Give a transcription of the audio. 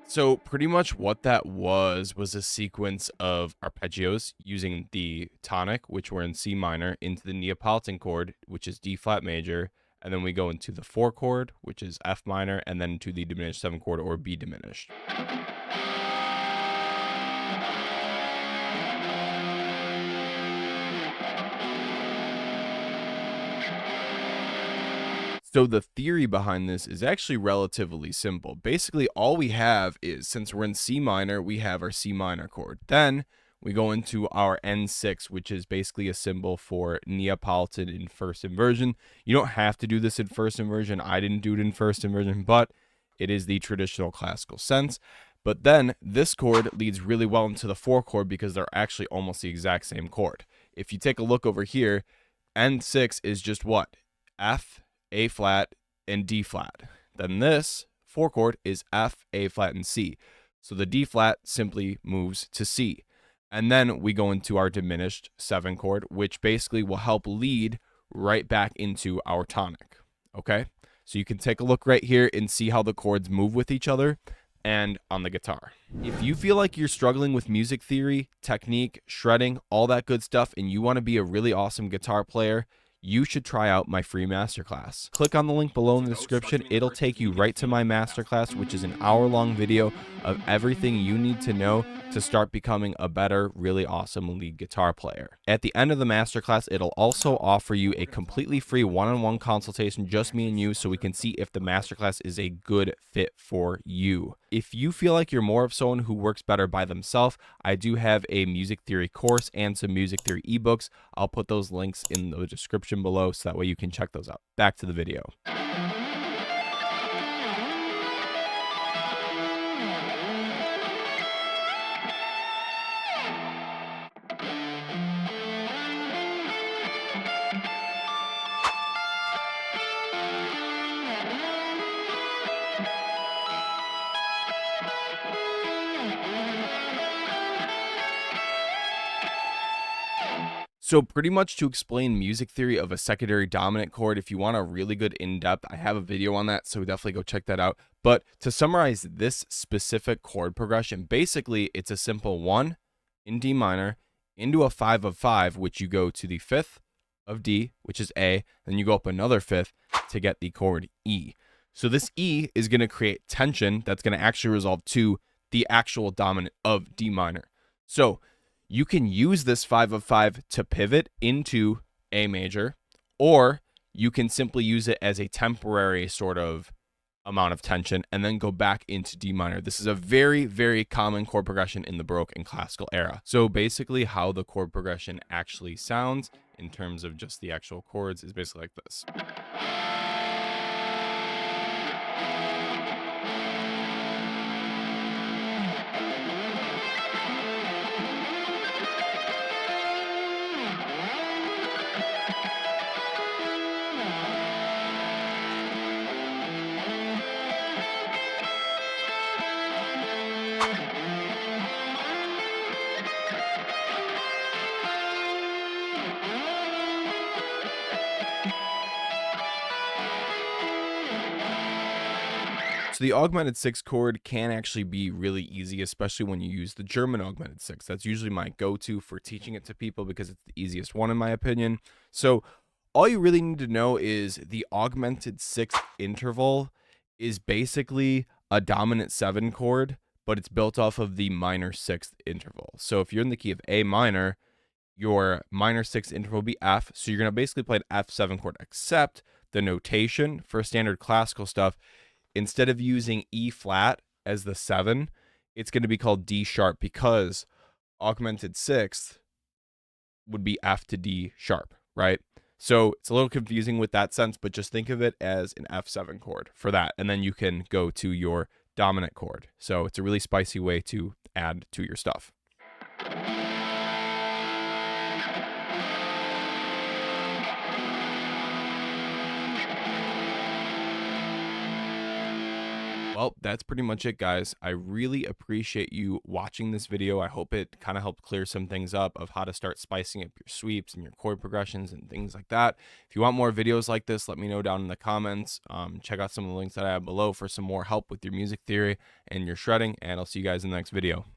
So pretty much what that was a sequence of arpeggios using the tonic, which were in C minor, into the Neapolitan chord, which is D flat major, and then we go into the 4 chord, which is F minor, and then to the diminished 7 chord or B diminished. So the theory behind this is actually relatively simple. Basically, all we have is, since we're in C minor, we have our C minor chord. Then we go into our N6, which is basically a symbol for Neapolitan in first inversion. You don't have to do this in first inversion. I didn't do it in first inversion, but it is the traditional classical sense. But then this chord leads really well into the 4 chord because they're actually almost the exact same chord. If you take a look over here, N6 is just what? F, A flat, and D flat. Then this 4 chord is F, A flat, and C. So the D flat simply moves to C. And then we go into our diminished 7 chord, which basically will help lead right back into our tonic. Okay? So you can take a look right here and see how the chords move with each other and on the guitar. If you feel like you're struggling with music theory, technique, shredding, all that good stuff, and you want to be a really awesome guitar player, you should try out my free masterclass. Click on the link below in the description. It'll take you right to my masterclass, which is an hour-long video of everything you need to know to start becoming a better, really awesome lead guitar player. At the end of the masterclass, it'll also offer you a completely free one-on-one consultation, just me and you, so we can see if the masterclass is a good fit for you. If you feel like you're more of someone who works better by themselves, I do have a music theory course and some music theory ebooks. I'll put those links in the description below so that way you can check those out. Back to the video. So pretty much to explain music theory of a secondary dominant chord, if you want a really good in-depth, I have a video on that, so definitely go check that out. But to summarize this specific chord progression, basically it's a simple 1 in D minor into a 5 of 5, which you go to the 5th of D, which is A, then you go up another 5th to get the chord E. So this E is going to create tension that's going to actually resolve to the actual dominant of D minor. So you can use this 5 of 5 to pivot into A major, or you can simply use it as a temporary sort of amount of tension and then go back into D minor. This is a very, very common chord progression in the Baroque and classical era. So basically how the chord progression actually sounds in terms of just the actual chords is basically like this. So the augmented 6 chord can actually be really easy, especially when you use the German augmented 6. That's usually my go-to for teaching it to people because it's the easiest one in my opinion. So all you really need to know is the augmented 6 interval is basically a dominant 7 chord, but it's built off of the minor 6th interval. So if you're in the key of A minor, your minor 6th interval will be F. So you're going to basically play an F7 chord, except the notation for standard classical stuff, instead of using E flat as the 7, it's going to be called D sharp because augmented 6th would be F to D sharp, right? So it's a little confusing with that sense, but just think of it as an F7 chord for that. And then you can go to your dominant chord. So it's a really spicy way to add to your stuff. Well, that's pretty much it, guys. I really appreciate you watching this video. I hope it kind of helped clear some things up of how to start spicing up your sweeps and your chord progressions and things like that. If you want more videos like this, let me know down in the comments. Check out some of the links that I have below for some more help with your music theory and your shredding, and I'll see you guys in the next video.